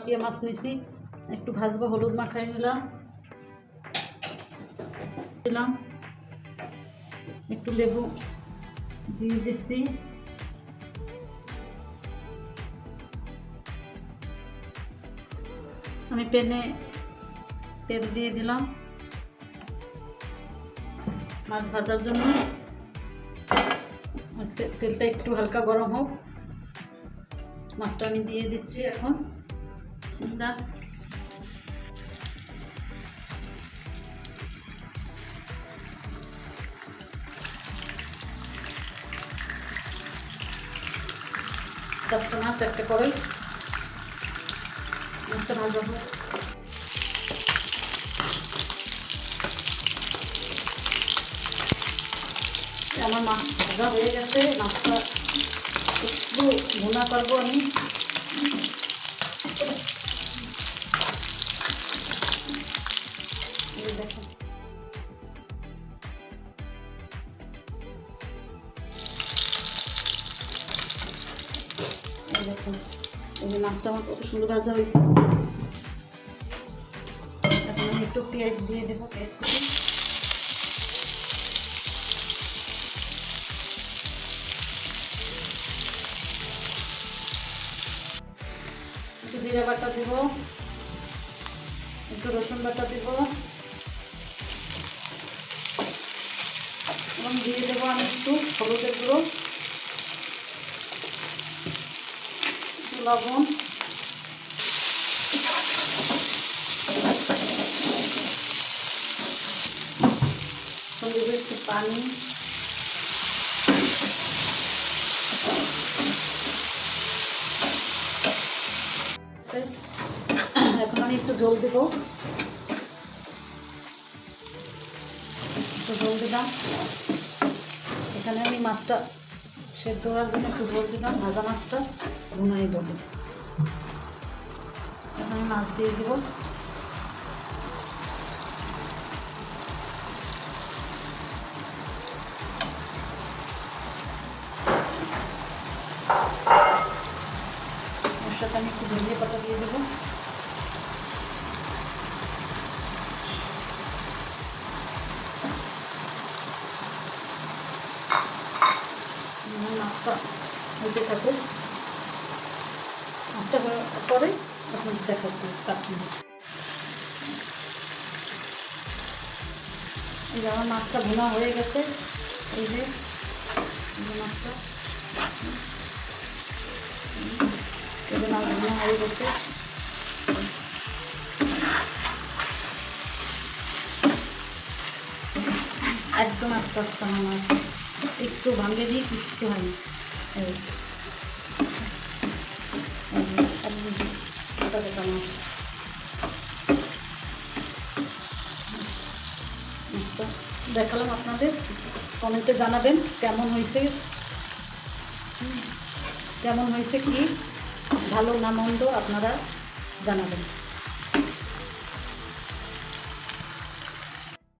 Tilapia মাছ নিছি, একটু ভাজবো। হলুদ মাখাই নিলাম, একটু লেবু দিয়ে দিচ্ছি। আমি প্যানে তেল দিয়ে দিলাম মাছ ভাজার জন্য। তেলটা একটু হালকা গরম হোক, মাছটা আমি দিয়ে দিচ্ছি এখন। চিংড়া কাঁচা মাছ একটা করে মাছটা ভাজা হোক। আমার মাছ ভাজা হয়ে গেছে, মাছটা একটু ভুনা করবো আমি। দেখুন দেখুন এই যে মাছটা আমার কত সুন্দর ভাজা হয়েছে। এখন আমি একটু পেঁয়াজ দিয়ে দেবো, পেঁয়াজ কুচি, একটু জিরা বাটা দেব, একটু রসুন বাটা দেব এবং দিয়ে দেবো আমি একটু হলুদের গুঁড়ো, একটু লবণ, দেবো একটু পানি। এখন আমি একটু জল দেবো, একটু জল দিলাম। এখানে আমি মাছটা সেদ্ধ হওয়ার জন্য একটু জল দিলাম, ভাজা মাছটা ভুনাই দেবো। এখন আমি মাছ দিয়ে দেবো, ওর সাথে আমি একটু ধনিয়া পাতা দিয়ে দেবো। মাছটা হইতে থাকে, মাছটা পরে এখন দেখাচ্ছি 5 মিনিট। এই যে আমার মাছটা ভুনা হয়ে গেছে, এই যে মাছটা ভুনা হয়ে গেছে। একদম আস্তে আস্তে আমার মাছ, একটু ভাঙে দিয়ে কিচ্ছু হয়নি। মাছটা দেখালাম আপনাদের, কমেন্টে জানাবেন কেমন হয়েছে কি ভালো না মন্দ আপনারা জানাবেন।